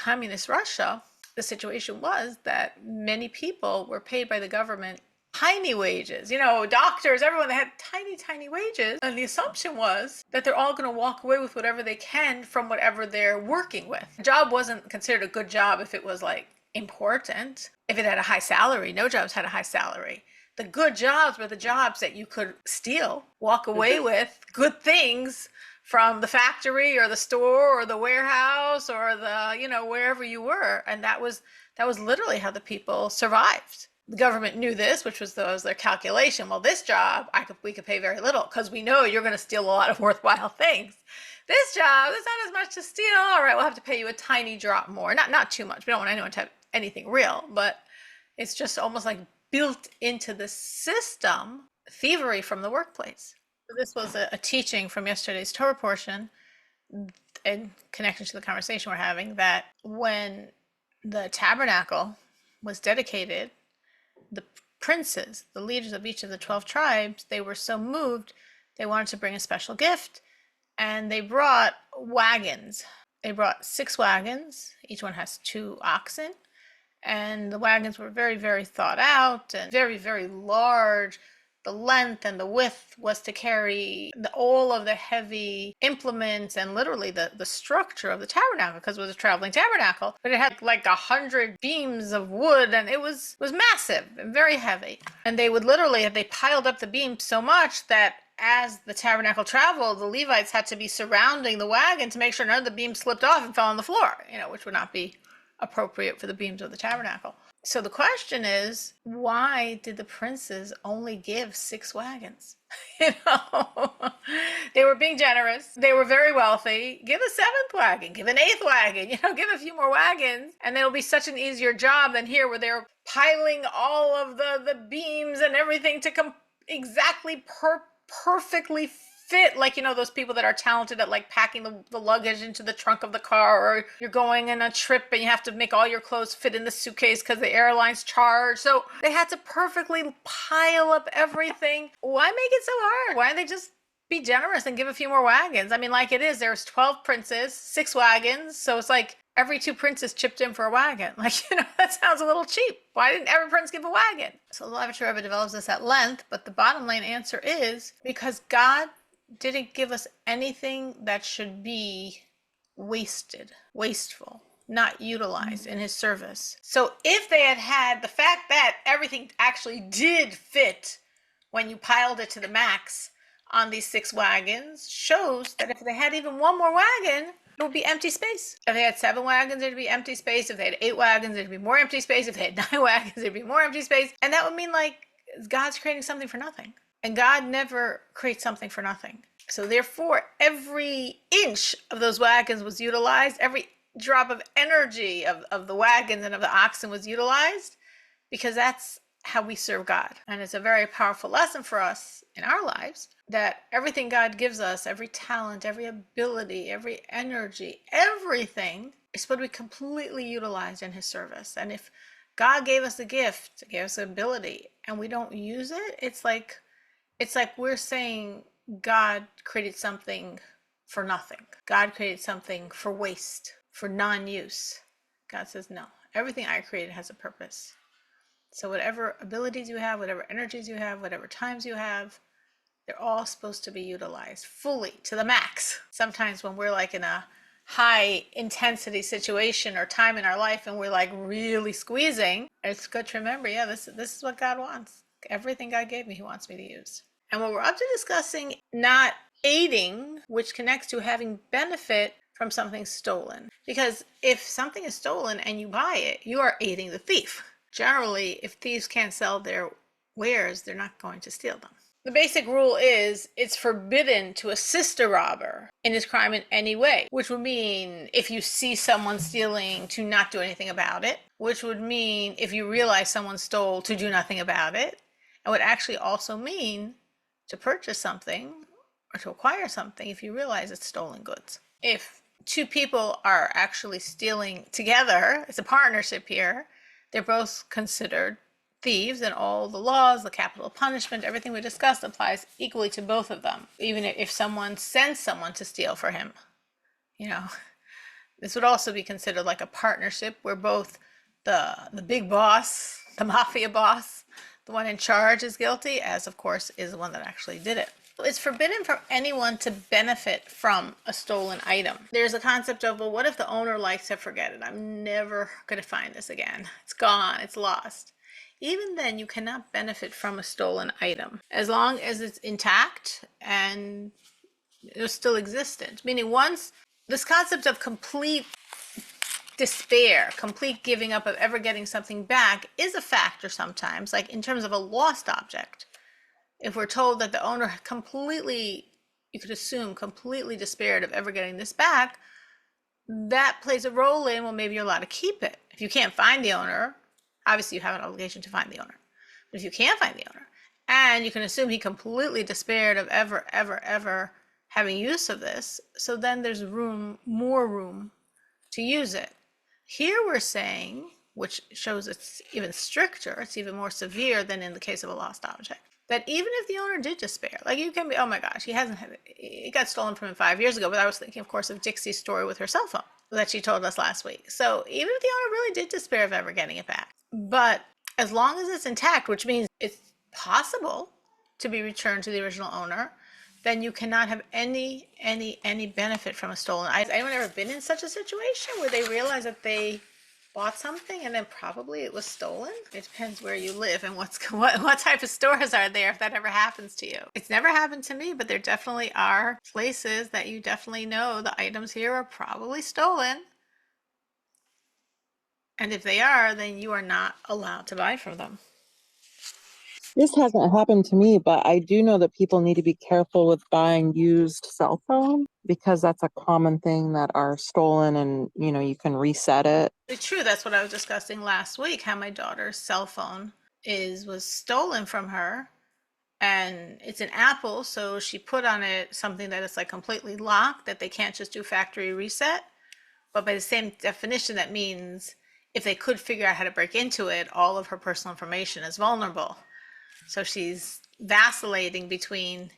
communist Russia, the situation was that many people were paid by the government tiny wages. Doctors, everyone, they had tiny, tiny wages. And the assumption was that they're all going to walk away with whatever they can from whatever they're working with. The job wasn't considered a good job if it was like important. If it had a high salary, no jobs had a high salary. The good jobs were the jobs that you could steal, walk away with good things from the factory or the store or the warehouse or wherever you were. And that was literally how the people survived. The government knew this, which was their calculation. Well, this job, we could pay very little because we know you're going to steal a lot of worthwhile things. This job, there's not as much to steal. All right, we'll have to pay you a tiny drop more. Not too much. We don't want anyone to have anything real, but it's just almost like built into the system, thievery from the workplace. This was a teaching from yesterday's Torah portion in connection to the conversation we're having, that when the tabernacle was dedicated, the princes, the leaders of each of the 12 tribes, they were so moved, they wanted to bring a special gift, and they brought wagons. They brought 6 wagons. Each one has 2 oxen, and the wagons were very, very thought out and very, very large. The length and the width was to carry all of the heavy implements and literally the structure of the tabernacle, because it was a traveling tabernacle. But it had like 100 beams of wood, and it was massive and very heavy. And they would literally, they piled up the beams so much that as the tabernacle traveled, the Levites had to be surrounding the wagon to make sure none of the beams slipped off and fell on the floor, which would not be appropriate for the beams of the tabernacle. So the question is, why did the princes only give 6 wagons? They were being generous. They were very wealthy. Give a 7th wagon, give an 8th wagon, give a few more wagons, and it'll be such an easier job than here where they're piling all of the beams and everything to come exactly perfectly fit, like those people that are talented at like packing the luggage into the trunk of the car, or you're going on a trip and you have to make all your clothes fit in the suitcase because the airline's charged. So they had to perfectly pile up everything. Why make it so hard? Why don't they just be generous and give a few more wagons? I mean, like it is, there's 12 princes, 6 wagons, so it's like every 2 princes chipped in for a wagon. That sounds a little cheap. Why didn't every prince give a wagon? So the Levitcher Rebbe develops this at length, but the bottom line answer is because God didn't give us anything that should be wasteful, not utilized in his service. So if they had the fact that everything actually did fit when you piled it to the max on these 6 wagons, shows that if they had even one more wagon, it would be empty space. If they had 7 wagons, it'd be empty space. If they had 8 wagons, it'd be more empty space. If they had 9 wagons, it'd be more empty space. And that would mean like God's creating something for nothing. And God never creates something for nothing. So therefore, every inch of those wagons was utilized. Every drop of energy of the wagons and of the oxen was utilized, because that's how we serve God. And it's a very powerful lesson for us in our lives that everything God gives us, every talent, every ability, every energy, everything is supposed to be completely utilized in his service. And if God gave us a gift, gave us an ability, and we don't use it, it's like we're saying God created something for nothing. God created something for waste, for non-use. God says, no, everything I created has a purpose. So whatever abilities you have, whatever energies you have, whatever times you have, they're all supposed to be utilized fully to the max. Sometimes when we're like in a high intensity situation or time in our life and we're like really squeezing, it's good to remember, this is what God wants. Everything God gave me, he wants me to use. And what we're up to discussing, not aiding, which connects to having benefit from something stolen. Because if something is stolen and you buy it, you are aiding the thief. Generally, if thieves can't sell their wares, they're not going to steal them. The basic rule is it's forbidden to assist a robber in his crime in any way, which would mean if you see someone stealing, to not do anything about it, which would mean if you realize someone stole, to do nothing about it, and would actually also mean to purchase something or to acquire something if you realize it's stolen goods. If 2 people are actually stealing together, it's a partnership here, they're both considered thieves, and all the laws, the capital punishment, everything we discussed applies equally to both of them. Even if someone sends someone to steal for him, This would also be considered like a partnership where both the big boss, the mafia boss, the one in charge is guilty, as of course is the one that actually did it. It's forbidden for anyone to benefit from a stolen item. There's a concept of, well, what if the owner likes to forget it? I'm never going to find this again. It's gone, it's lost. Even then, you cannot benefit from a stolen item as long as it's intact and it's still existent. Meaning, once this concept of complete despair, complete giving up of ever getting something back is a factor sometimes, like in terms of a lost object. If we're told that the owner completely, you could assume, completely despaired of ever getting this back, that plays a role in, well, maybe you're allowed to keep it. If you can't find the owner, obviously you have an obligation to find the owner. But if you can't find the owner, and you can assume he completely despaired of ever having use of this, so then there's more room to use it. Here we're saying, which shows it's even stricter, it's even more severe than in the case of a lost object, that even if the owner did despair, like you can be, oh my gosh, it got stolen from him 5 years ago, but I was thinking, of course, of Dixie's story with her cell phone that she told us last week. So even if the owner really did despair of ever getting it back, but as long as it's intact, which means it's possible to be returned to the original owner, then you cannot have any benefit from a stolen item. Has anyone ever been in such a situation where they realize that they bought something and then probably it was stolen? It depends where you live and what type of stores are there if that ever happens to you. It's never happened to me, but there definitely are places that you definitely know the items here are probably stolen. And if they are, then you are not allowed to buy from them. This hasn't happened to me, but I do know that people need to be careful with buying used cell phone because that's a common thing that are stolen and, you can reset it. It's true. That's what I was discussing last week, how my daughter's cell phone was stolen from her. And it's an Apple, so she put on it something that is like completely locked, that they can't just do factory reset. But by the same definition, that means if they could figure out how to break into it, all of her personal information is vulnerable. So she's vacillating between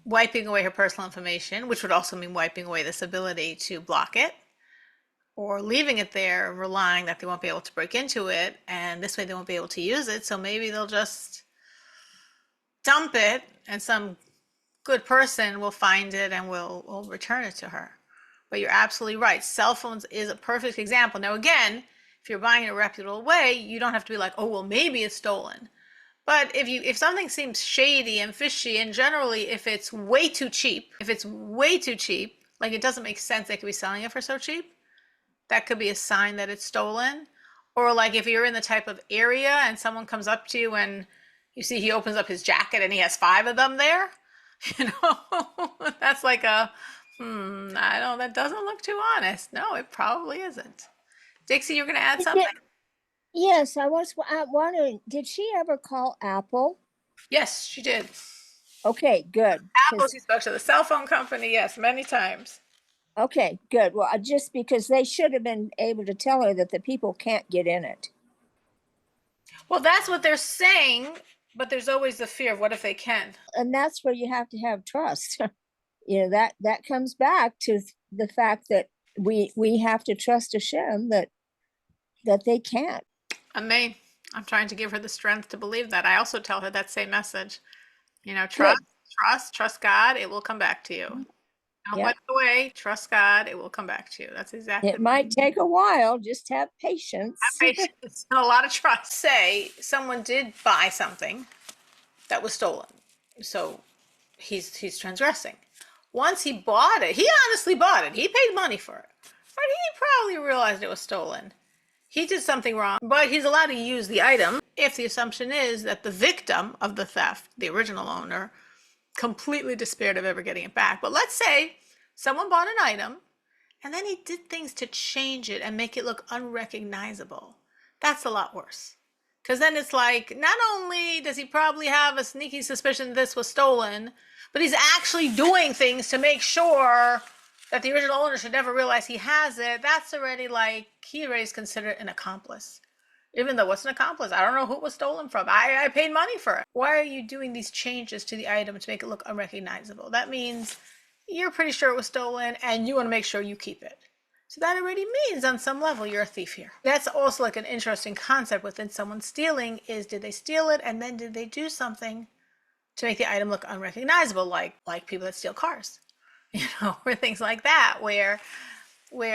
wiping away her personal information, which would also mean wiping away this ability to block it, or leaving it there, relying that they won't be able to break into it, and this way they won't be able to use it. So maybe they'll just dump it, and some good person will find it and will return it to her. But you're absolutely right. Cell phones is a perfect example. Now, again, if you're buying it a reputable way, you don't have to be like, oh, well, maybe it's stolen. But if something seems shady and fishy, and generally if it's way too cheap, like it doesn't make sense they could be selling it for so cheap, that could be a sign that it's stolen. Or like if you're in the type of area and someone comes up to you and you see he opens up his jacket and he has 5 of them there, that's like I don't know, that doesn't look too honest. No, it probably isn't. Dixie, you're going to add something? Yes, I was wondering, did she ever call Apple? Yes, she did. Okay, good. Apple, she spoke to the cell phone company, yes, many times. Okay, good. Well, just because they should have been able to tell her that the people can't get in it. Well, that's what they're saying, but there's always the fear of what if they can. And that's where you have to have trust. That comes back to the fact that we have to trust Hashem that they can't. Amen. I'm trying to give her the strength to believe that. I also tell her that same message. Trust God, it will come back to you. Don't let it away. Trust God, it will come back to you. That's exactly. It might take a while. Just have patience. Have patience and a lot of trust. Say someone did buy something that was stolen, so he's transgressing. Once he bought it, he honestly bought it. He paid money for it, but he probably realized it was stolen. He did something wrong, but he's allowed to use the item if the assumption is that the victim of the theft, the original owner, completely despaired of ever getting it back. But let's say someone bought an item and then he did things to change it and make it look unrecognizable. That's a lot worse. Because then it's like, not only does he probably have a sneaky suspicion this was stolen, but he's actually doing things to make sure that the original owner should never realize he has it. That's already like, he already is considered an accomplice. Even though what's an accomplice? I don't know who it was stolen from. I paid money for it. Why are you doing these changes to the item to make it look unrecognizable? That means you're pretty sure it was stolen and you want to make sure you keep it. So that already means on some level you're a thief here. That's also like an interesting concept within someone stealing is, did they steal it and then did they do something to make the item look unrecognizable, like people that steal cars, or things like that, where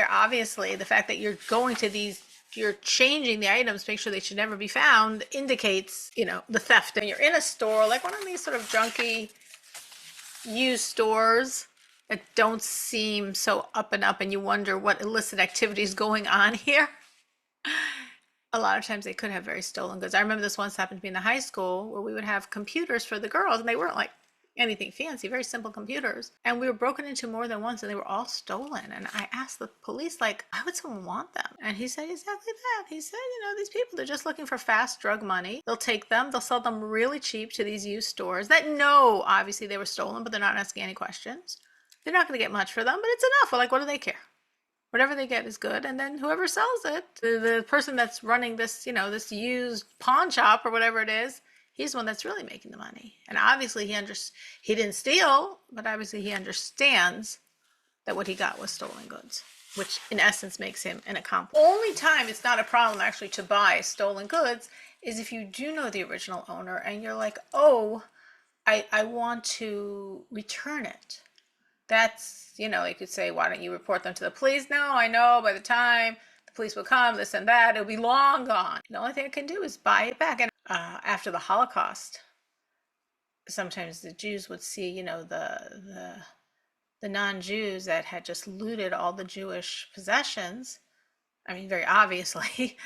obviously the fact that you're going to these, you're changing the items to make sure they should never be found indicates, the theft. And you're in a store, like one of these sort of junky used stores that don't seem so up and up, and you wonder what illicit activity is going on here. A lot of times they could have very stolen goods. I remember this once happened to me in the high school where we would have computers for the girls, and they weren't like anything fancy, very simple computers. And we were broken into more than once, and they were all stolen. And I asked the police, like, why would someone want them? And he said exactly that. He said, these people, they're just looking for fast drug money. They'll take them, they'll sell them really cheap to these used stores that know, obviously, they were stolen, but they're not asking any questions. They're not going to get much for them, but it's enough. We're like, what do they care? Whatever they get is good. And then whoever sells it, the person that's running this, this used pawn shop or whatever it is, he's the one that's really making the money. And obviously he didn't steal, but obviously he understands that what he got was stolen goods, which in essence makes him an accomplice. Only time it's not a problem actually to buy stolen goods is if you do know the original owner and you're like, oh, I want to return it. That's, you could say, why don't you report them to the police? No, I know by the time the police will come, this and that, it'll be long gone. The only thing I can do is buy it back. And after the Holocaust, sometimes the Jews would see, the non-Jews that had just looted all the Jewish possessions. I mean, very obviously.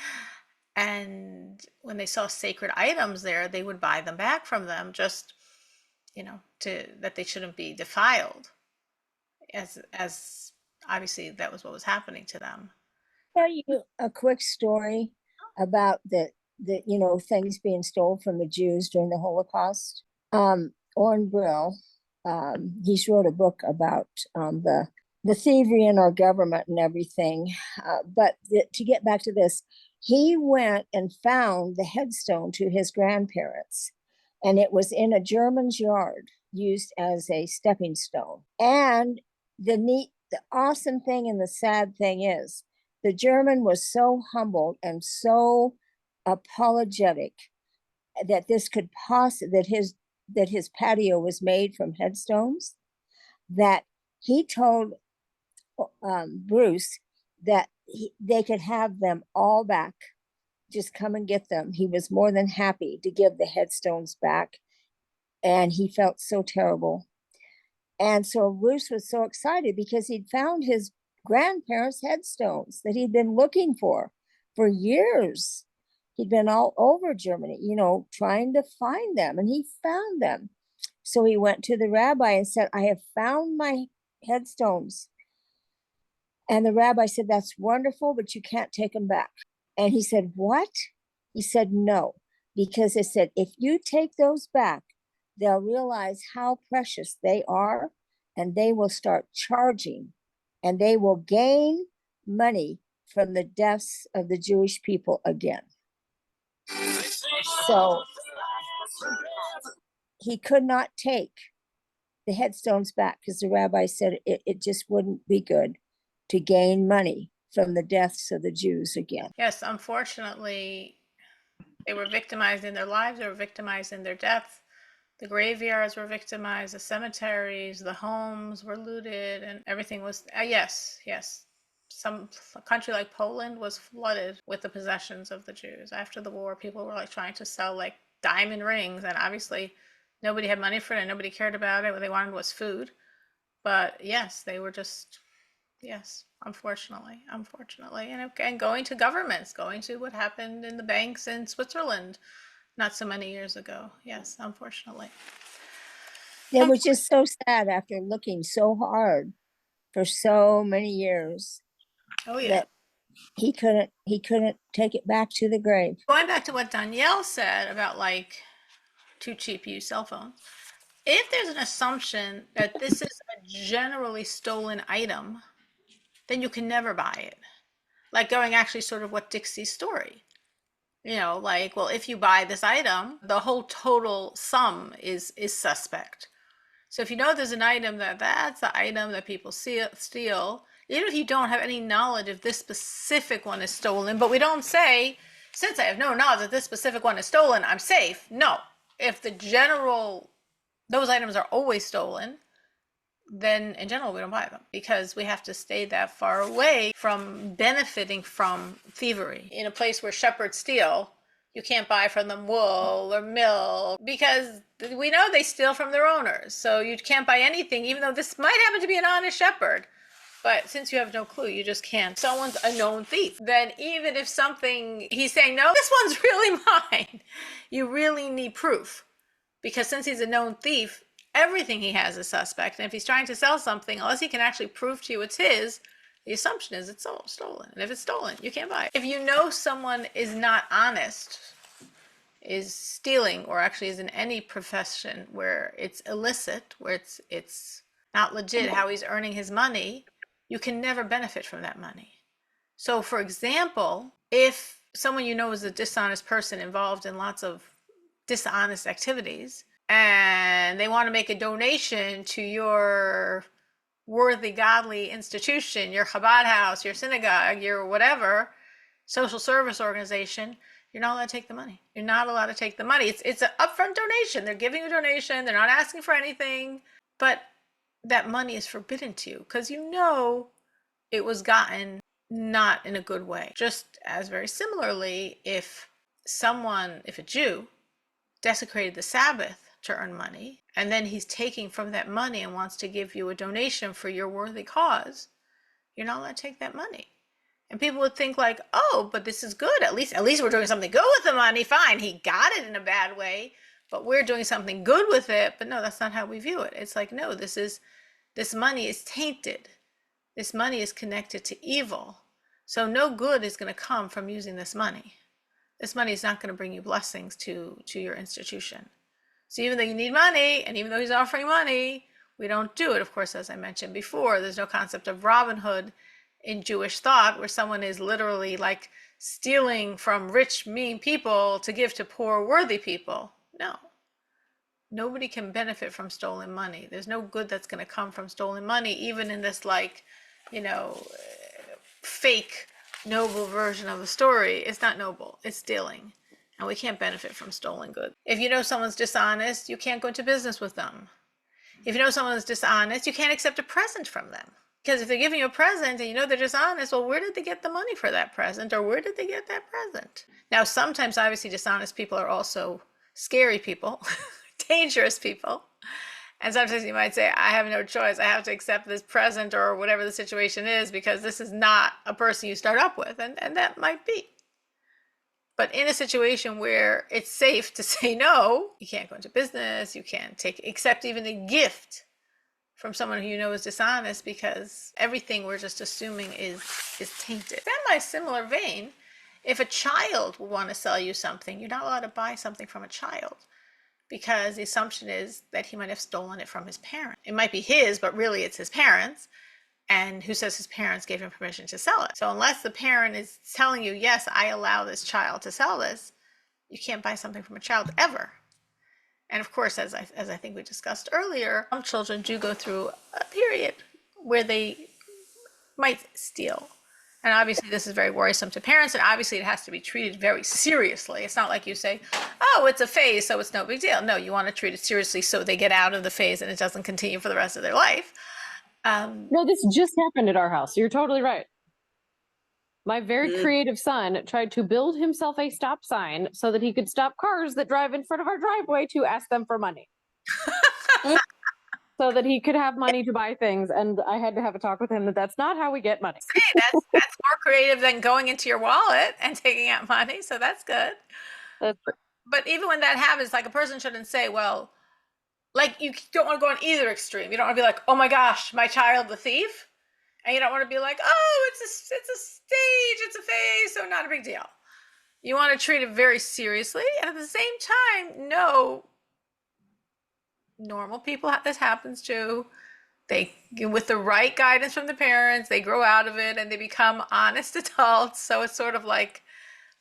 And when they saw sacred items there, they would buy them back from them, just, that they shouldn't be defiled. As obviously that was what was happening to them. Tell you a quick story about the things being stolen from the Jews during the Holocaust. Oren Brill, he's wrote a book about the thievery in our government and everything. But to get back to this, he went and found the headstone to his grandparents, and it was in a German's yard used as a stepping stone. And the awesome thing and the sad thing is, the German was so humbled and so apologetic that this could that his patio was made from headstones, that he told Bruce that they could have them all back. Just come and get them. He was more than happy to give the headstones back, and he felt so terrible. And so Bruce was so excited because he'd found his grandparents' headstones that he'd been looking for years. He'd been all over Germany, trying to find them, and he found them. So he went to the rabbi and said, I have found my headstones. And the rabbi said, that's wonderful, but you can't take them back. And he said, what? He said, no, because it said, if you take those back, they'll realize how precious they are, and they will start charging, and they will gain money from the deaths of the Jewish people again. So he could not take the headstones back because the rabbi said it just wouldn't be good to gain money from the deaths of the Jews again. Yes, unfortunately, they were victimized in their lives, they were victimized in their deaths. The graveyards were victimized, the cemeteries, the homes were looted, and everything was, yes. A country like Poland was flooded with the possessions of the Jews. After the war, people were like trying to sell like diamond rings, and obviously nobody had money for it and nobody cared about it. What they wanted was food. But yes, they were just, yes, unfortunately. And going to governments, going to what happened in the banks in Switzerland not so many years ago. Yes, unfortunately. It was just so sad after looking so hard for so many years. Oh yeah. That he couldn't take it back to the grave. Going back to what Danielle said about like too cheap used cell phones. If there's an assumption that this is a generally stolen item, then you can never buy it. Like going actually sort of what Dixie's story. Like, well, if you buy this item, the whole total sum is suspect. So if you know there's an item that's the item that people steal, Even if you don't have any knowledge if this specific one is stolen, but we don't say, since I have no knowledge that this specific one is stolen, I'm safe. No. If those items are always stolen, then in general we don't buy them, because we have to stay that far away from benefiting from thievery. In a place where shepherds steal, you can't buy from them wool or milk, because we know they steal from their owners. So you can't buy anything, even though this might happen to be an honest shepherd. But since you have no clue, you just can't. Someone's a known thief. Then even if he's saying, no, this one's really mine, you really need proof. Because since he's a known thief, everything he has is suspect. And if he's trying to sell something, unless he can actually prove to you it's his, the assumption is it's stolen. And if it's stolen, you can't buy it. If you know someone is not honest, is stealing, or actually is in any profession where it's illicit, where it's not legit how he's earning his money, you can never benefit from that money. So for example, if someone you know is a dishonest person involved in lots of dishonest activities, and they want to make a donation to your worthy, godly institution, your Chabad house, your synagogue, your whatever, social service organization, you're not allowed to take the money. You're not allowed to take the money. It's an upfront donation. They're giving you a donation. They're not asking for anything. But that money is forbidden to you because you know it was gotten not in a good way. Just as very similarly, if a Jew desecrated the Sabbath to earn money, and then he's taking from that money and wants to give you a donation for your worthy cause, you're not allowed to take that money. And people would think like, oh, but this is good. At least we're doing something good with the money. Fine, he got it in a bad way, but we're doing something good with it. But no, that's not how we view it. It's like, no, this money is tainted. This money is connected to evil. So no good is going to come from using this money. This money is not going to bring you blessings to your institution. So even though you need money, and even though he's offering money, we don't do it. Of course, as I mentioned before, there's no concept of Robin Hood in Jewish thought, where someone is literally like stealing from rich, mean people to give to poor, worthy people. No. Nobody can benefit from stolen money. There's no good that's going to come from stolen money, even in this fake noble version of the story. It's not noble. It's stealing. And we can't benefit from stolen goods. If you know someone's dishonest, you can't go into business with them. If you know someone's dishonest, you can't accept a present from them. Because if they're giving you a present and you know they're dishonest, well, where did they get the money for that present? Or where did they get that present? Now, sometimes, obviously, dishonest people are also scary people, dangerous people. And sometimes you might say, I have no choice. I have to accept this present or whatever the situation is, because this is not a person you start up with. And that might be. But in a situation where it's safe to say no, you can't go into business, you can't accept even a gift from someone who you know is dishonest, because everything we're just assuming is tainted. Then, by similar vein, if a child will want to sell you something, you're not allowed to buy something from a child, because the assumption is that he might have stolen it from his parent. It might be his, but really it's his parents. And who says his parents gave him permission to sell it? So unless the parent is telling you, yes, I allow this child to sell this, you can't buy something from a child ever. And of course, as I think we discussed earlier, some children do go through a period where they might steal. And obviously this is very worrisome to parents, and obviously it has to be treated very seriously. It's not like you say, oh, it's a phase, so it's no big deal. No, you want to treat it seriously so they get out of the phase and it doesn't continue for the rest of their life. No, this just happened at our house. You're totally right. My very creative son tried to build himself a stop sign so that he could stop cars that drive in front of our driveway to ask them for money. So that he could have money to buy things. And I had to have a talk with him that that's not how we get money. Hey, that's more creative than going into your wallet and taking out money. So that's good. But even when that happens, like, a person shouldn't say, well, like, you don't want to go on either extreme. You don't want to be like, oh my gosh, my child, the thief. And you don't want to be like, oh, it's a stage, it's a phase, so not a big deal. You want to treat it very seriously. And at the same time, no, normal people this happens to. They, with the right guidance from the parents, they grow out of it and they become honest adults. So it's sort of like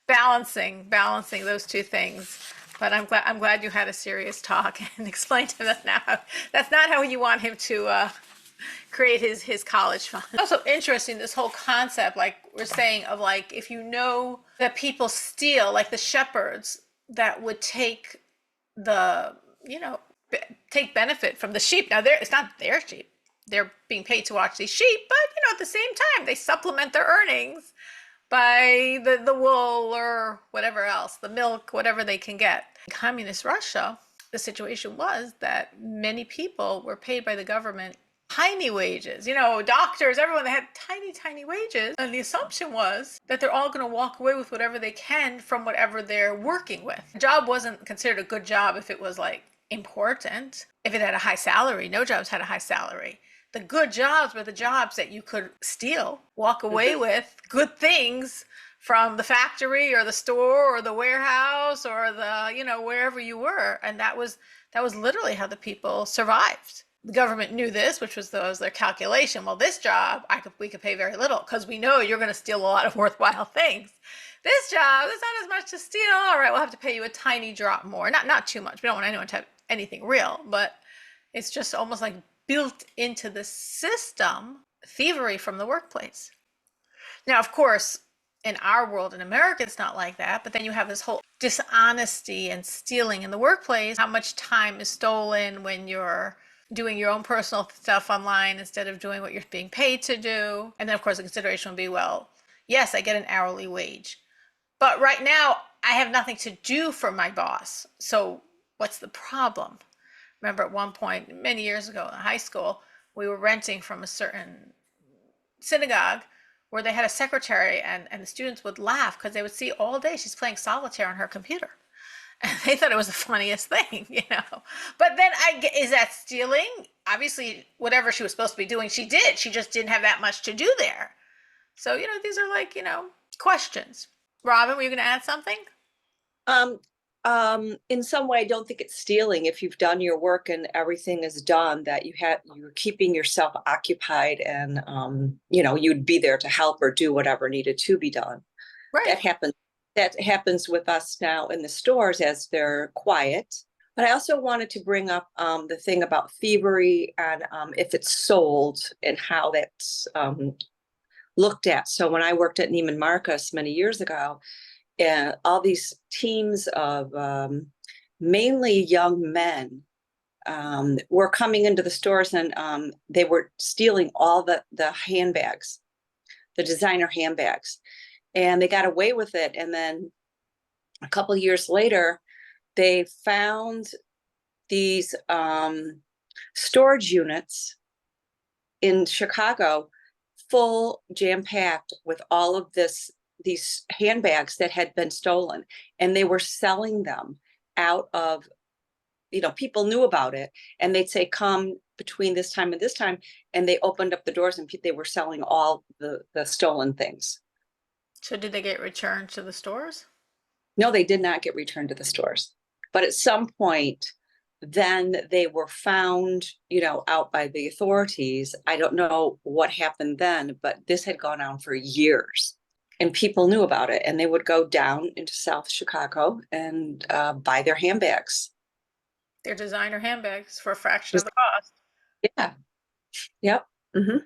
balancing those two things. But I'm glad you had a serious talk and explained to him that now that's not how you want him to create his college fund. Also interesting, this whole concept, like we're saying, of like, if you know that people steal, like the shepherds that would take the, take benefit from the sheep. Now, it's not their sheep. They're being paid to watch these sheep, but, at the same time, they supplement their earnings by the wool or whatever else, the milk, whatever they can get. In communist Russia, the situation was that many people were paid by the government tiny wages. Doctors, everyone, they had tiny, tiny wages. And the assumption was that they're all going to walk away with whatever they can from whatever they're working with. The job wasn't considered a good job if it was like important. If it had a high salary, no jobs had a high salary. The good jobs were the jobs that you could steal, walk away with good things from the factory or the store or the warehouse or the, wherever you were. And that was literally how the people survived. The government knew this, which was their calculation. Well, this job, we could pay very little because we know you're going to steal a lot of worthwhile things. This job, there's not as much to steal. All right, we'll have to pay you a tiny drop more. Not too much. We don't want anyone to have anything real, but it's just almost like built into the system, thievery from the workplace. Now, of course, in our world, in America, it's not like that. But then you have this whole dishonesty and stealing in the workplace. How much time is stolen when you're doing your own personal stuff online instead of doing what you're being paid to do? And then, of course, the consideration would be, well, yes, I get an hourly wage, but right now I have nothing to do for my boss. So what's the problem? Remember at one point, many years ago in high school, we were renting from a certain synagogue where they had a secretary, and the students would laugh because they would see all day she's playing solitaire on her computer. And they thought it was the funniest thing, But then is that stealing? Obviously, whatever she was supposed to be doing, she did. She just didn't have that much to do there. So, these are like, questions. Robin, were you going to add something? In some way, I don't think it's stealing. If you've done your work and everything is done, that you're keeping yourself occupied, and you'd be there to help or do whatever needed to be done. Right. That happens with us now in the stores as they're quiet. But I also wanted to bring up the thing about thievery and if it's sold and how that's looked at. So when I worked at Neiman Marcus many years ago, all these teams of mainly young men were coming into the stores, and they were stealing all the handbags, the designer handbags, and they got away with it. And then a couple of years later, they found these storage units in Chicago full, jam-packed with all of these handbags that had been stolen, and they were selling them out of, people knew about it, and they'd say, come between this time and this time, and they opened up the doors and they were selling all the stolen things. So did they get returned to the stores? No, they did not get returned to the stores. But at some point, then they were found, out by the authorities. I don't know what happened then, but this had gone on for years. And people knew about it, and they would go down into South Chicago and buy their handbags. Their designer handbags for a fraction of the cost. Yeah. Yep. Mm-hmm.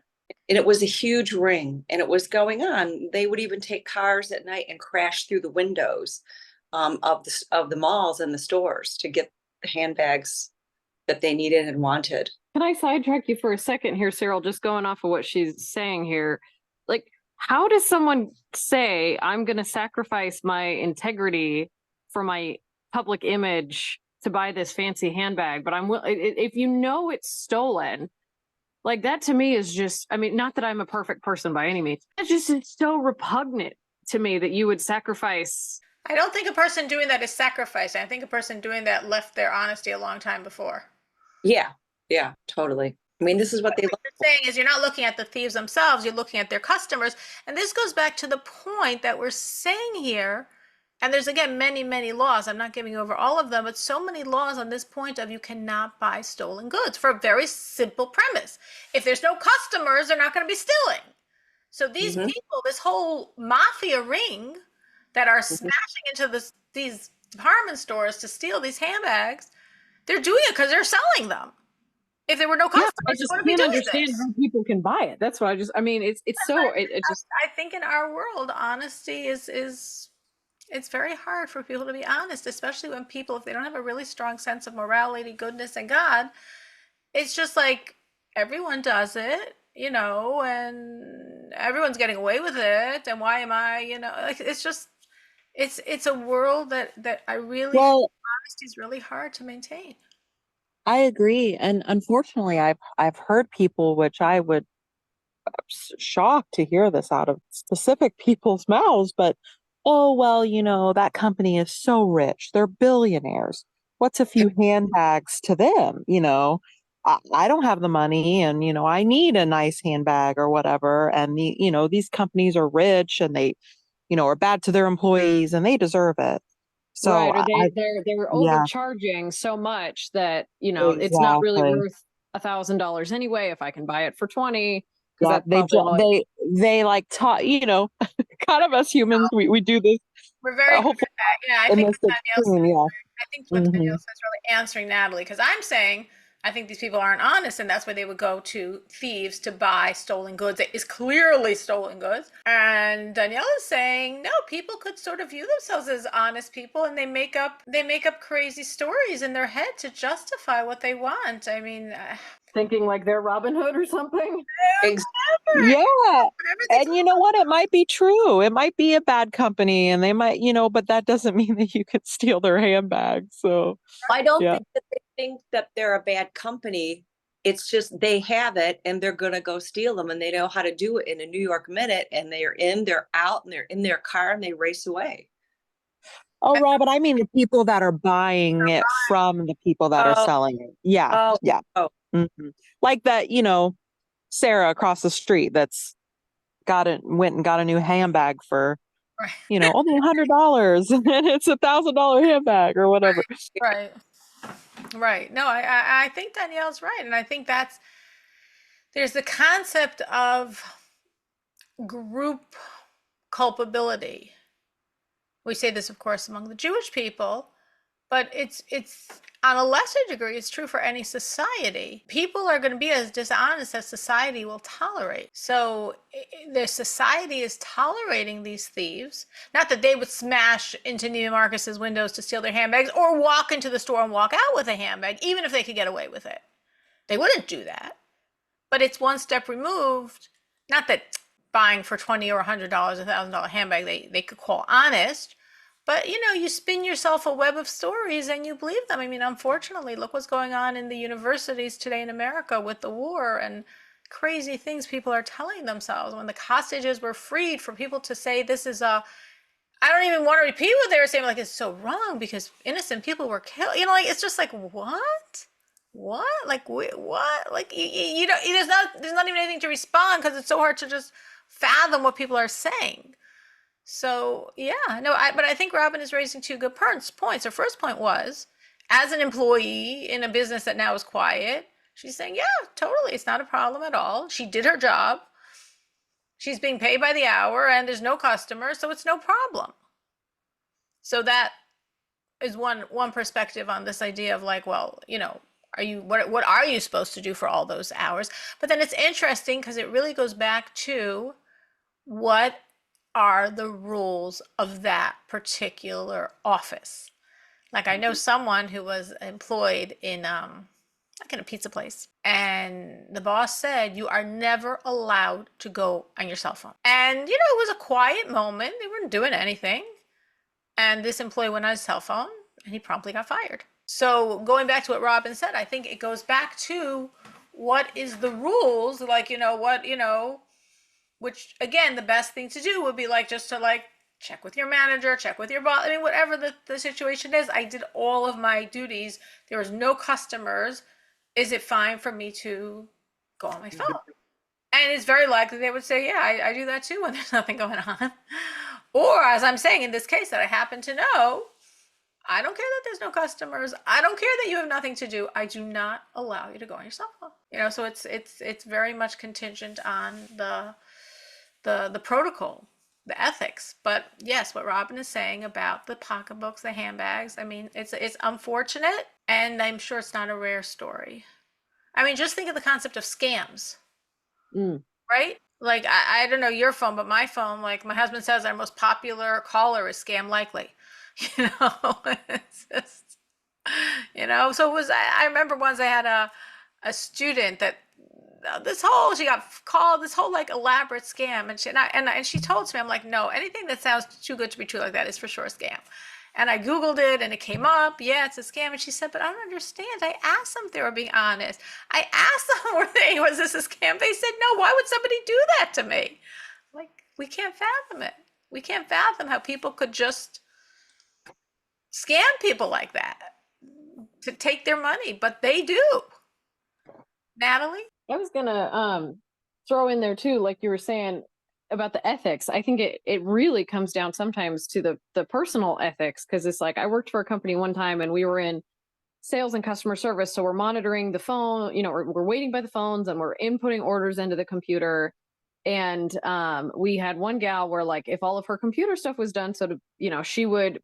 And it was a huge ring, and it was going on. They would even take cars at night and crash through the windows of the malls and the stores to get the handbags that they needed and wanted. Can I sidetrack you for a second here, Cyril? Just going off of what she's saying here, like, how does someone say, I'm going to sacrifice my integrity for my public image to buy this fancy handbag, but if it's stolen, like, that to me is just, not that I'm a perfect person by any means. It's so repugnant to me that you would sacrifice. I don't think a person doing that is sacrificing. I think a person doing that left their honesty a long time before. Yeah, totally. This is what you're saying is you're not looking at the thieves themselves, you're looking at their customers. And this goes back to the point that we're saying here. And there's, again, many, many laws. I'm not giving over all of them, but so many laws on this point of you cannot buy stolen goods for a very simple premise. If there's no customers, they're not going to be stealing. So these people, this whole mafia ring that are smashing into these department stores to steal these handbags, they're doing it because they're selling them. If there were no Yeah, customers, I we just wouldn't be can't doing understand this. how people can buy it. That's what I just, I mean, it's so, it just, I think in our world, honesty is it's very hard for people to be honest, especially when people, if they don't have a really strong sense of morality, goodness, and God, it's just like everyone does it, and everyone's getting away with it. And why am I, like it's just it's a world that I really feel Well, honesty is really hard to maintain. I agree. And unfortunately, I've heard people, which I would shocked to hear this out of specific people's mouths, but oh, well, that company is so rich. They're billionaires. What's a few handbags to them? I don't have the money and, I need a nice handbag or whatever. And these companies are rich and they, are bad to their employees and they deserve it. So right. Or I, they're yeah, overcharging so much that, it's not really exactly. worth $1,000 anyway if I can buy it for 20, because Yeah, that's probably like, they like taught, kind of us humans, we do this, We're very good hopefully at that. Yeah, I in think this extreme, yeah. what Hmm. Danielle says is really answering Natalie, because I'm saying I think these people aren't honest, and that's why they would go to thieves to buy stolen goods. It is clearly stolen goods. And Danielle is saying no, people could sort of view themselves as honest people, and they make up crazy stories in their head to justify what they want. I mean, thinking like they're Robin Hood or something. Ex- Yeah. whatever they And you know what? It might be true. It might be a bad company and they might, but that doesn't mean that you could steal their handbag. So, I don't yeah. think that they think that they're a bad company. It's just they have it and they're going to go steal them and they know how to do it in a New York minute and they're out and they're in their car and they race away. Oh, Robin, I mean the people that are buying it from the people that are Oh, selling it. Yeah. oh, Yeah. oh. Hmm. Like that, Sarah across the street that's went and got a new handbag for, right, only $100 and it's $1,000 handbag or whatever. right, right. No, I think Danielle's right, and I think there's the concept of group culpability. We say this, of course, among the Jewish people, but it's on a lesser degree, it's true for any society. People are going to be as dishonest as society will tolerate. So the society is tolerating these thieves. Not that they would smash into Neiman Marcus's windows to steal their handbags or walk into the store and walk out with a handbag, even if they could get away with it. They wouldn't do that. But it's one step removed. Not that buying for $20 or $100, $1,000 handbag, they could call honest, but you spin yourself a web of stories and you believe them. I mean, unfortunately, look what's going on in the universities today in America with the war and crazy things people are telling themselves. When the hostages were freed, for people to say this is I don't even want to repeat what they were saying. Like, it's so wrong because innocent people were killed. Like, it's just like, what? What? Like, what? Like, you know, there's not even anything to respond because it's so hard to just fathom what people are saying. So yeah, no, but I think Robin is raising two good points. Her first point was, as an employee in a business that now is quiet, she's saying, yeah, totally, it's not a problem at all. She did her job. She's being paid by the hour, and there's no customer, so it's no problem. So that is one perspective on this idea of like, well, are you what are you supposed to do for all those hours? But then it's interesting because it really goes back to what are the rules of that particular office. Like I know someone who was employed in like in a pizza place, and the boss said you are never allowed to go on your cell phone. And it was a quiet moment. They weren't doing anything. And this employee went on his cell phone and he promptly got fired. So going back to what Robin said, I think it goes back to what is the rules, like, which again, the best thing to do would be like just to like check with your manager, check with your boss. I mean, whatever the situation is, I did all of my duties. There was no customers. Is it fine for me to go on my phone? And it's very likely they would say, yeah, I do that too when there's nothing going on. Or as I'm saying in this case that I happen to know, I don't care that there's no customers. I don't care that you have nothing to do. I do not allow you to go on your cell phone. So it's very much contingent on the protocol, the ethics. But yes, what Robin is saying about the pocketbooks, the handbags, I mean, it's unfortunate, and I'm sure it's not a rare story. I mean, just think of the concept of scams, Mm. right? Like, I don't know your phone, but my phone, like my husband says, our most popular caller is scam likely. You know, it's just, so it was, I remember once I had a student that she got called this whole like elaborate scam, and she told me, I'm like, no, anything that sounds too good to be true like that is for sure a scam. And I Googled it and it came up, yeah, it's a scam. And she said, but I don't understand. I asked them if they were being honest. I asked them, was this a scam? They said, no, why would somebody do that to me? Like, we can't fathom it. We can't fathom how people could just scam people like that to take their money, but they do. Natalie? I was gonna throw in there too, like you were saying about the ethics. I think it really comes down sometimes to the personal ethics, because it's like I worked for a company one time and we were in sales and customer service, so we're monitoring the phone, we're waiting by the phones and we're inputting orders into the computer. And we had one gal where, like, if all of her computer stuff was done, she would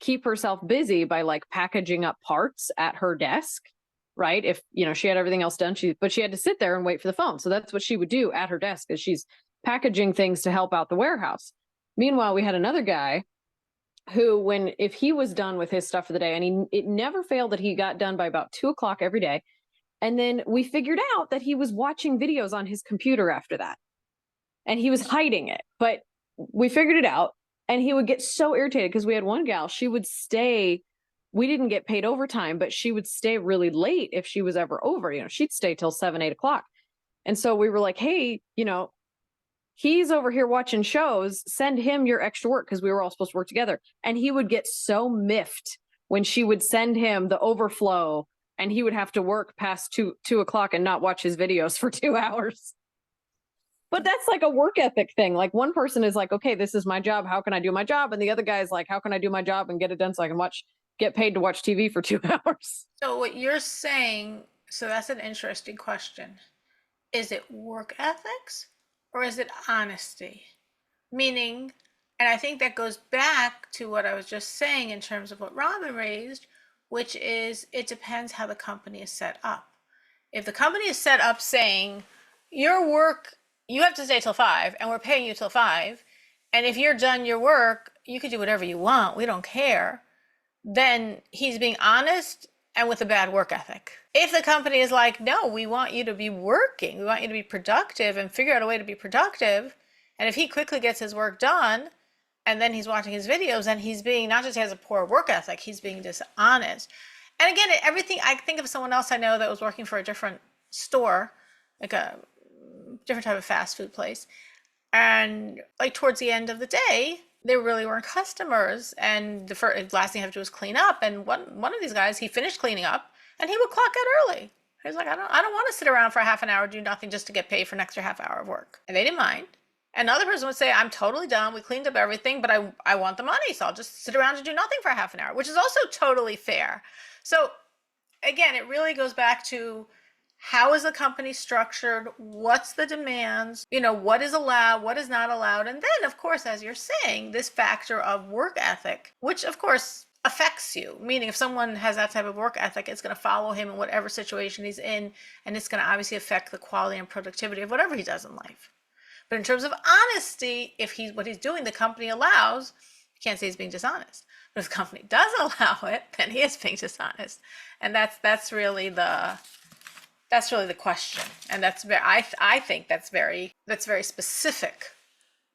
keep herself busy by like packaging up parts at her desk, right? If she had everything else done, but she had to sit there and wait for the phone. So that's what she would do at her desk, is she's packaging things to help out the warehouse. Meanwhile, we had another guy who, if he was done with his stuff for the day, and it never failed that he got done by about 2:00 every day. And then we figured out that he was watching videos on his computer after that, and he was hiding it, but we figured it out. And he would get so irritated because we had one gal, she would stay, we didn't get paid overtime, but she would stay really late if she was ever over. She'd stay till 7, 8 o'clock. And so we were like, hey, he's over here watching shows, send him your extra work, because we were all supposed to work together. And he would get so miffed when she would send him the overflow and he would have to work past 2 o'clock and not watch his videos for 2 hours. But that's like a work ethic thing. Like, one person is like, okay, this is my job, how can I do my job? And the other guy is like, how can I do my job and get it done so I can get paid to watch TV for 2 hours? So what you're saying, so that's an interesting question. Is it work ethics or is it honesty? Meaning, and I think that goes back to what I was just saying in terms of what Robin raised, which is it depends how the company is set up. If the company is set up saying, your work, you have to stay till 5 and we're paying you till 5, and if you're done your work, you can do whatever you want, we don't care, then he's being honest and with a bad work ethic. If the company is like, no, we want you to be working, we want you to be productive and figure out a way to be productive, and if he quickly gets his work done and then he's watching his videos, then he's being, not just has a poor work ethic, he's being dishonest. And again, everything, I think of someone else I know that was working for a different store, like a different type of fast food place. And like towards the end of the day, there really weren't customers. And the last thing you have to do is clean up. And one of these guys, he finished cleaning up and he would clock out early. He was like, I don't want to sit around for half an hour, do nothing just to get paid for an extra half hour of work. And they didn't mind. Another person would say, I'm totally done. We cleaned up everything, but I want the money. So I'll just sit around and do nothing for half an hour, which is also totally fair. So again, it really goes back to, how is the company structured? What's the demands? What is allowed? What is not allowed? And then, of course, as you're saying, this factor of work ethic, which, of course, affects you. Meaning, if someone has that type of work ethic, it's going to follow him in whatever situation he's in, and it's going to obviously affect the quality and productivity of whatever he does in life. But in terms of honesty, if what he's doing, the company allows, you can't say he's being dishonest. But if the company does allow it, then he is being dishonest. And that's really the question. And that's very, I think that's very specific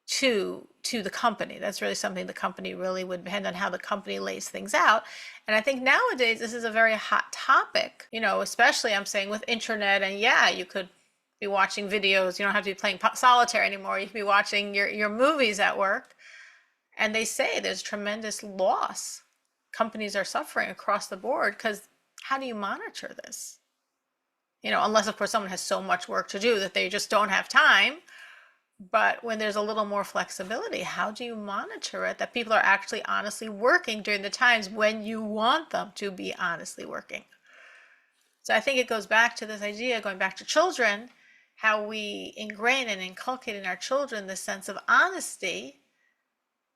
to the company. That's really something the company really would depend on how the company lays things out. And I think nowadays this is a very hot topic, especially I'm saying with internet. And yeah, you could be watching videos. You don't have to be playing solitaire anymore. You can be watching your movies at work. And they say there's tremendous loss. Companies are suffering across the board because how do you monitor this? Unless, of course, someone has so much work to do that they just don't have time. But when there's a little more flexibility, how do you monitor it that people are actually honestly working during the times when you want them to be honestly working? So I think it goes back to this idea, going back to children, how we ingrain and inculcate in our children this sense of honesty,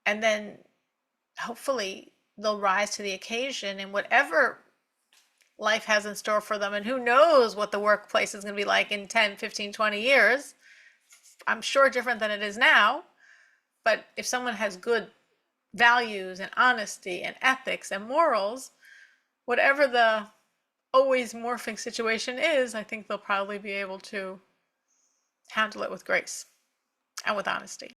and then hopefully they'll rise to the occasion in whatever life has in store for them, and who knows what the workplace is going to be like in 10, 15, 20 years. I'm sure different than it is now. But if someone has good values and honesty and ethics and morals, whatever the always morphing situation is, I think they'll probably be able to handle it with grace and with honesty.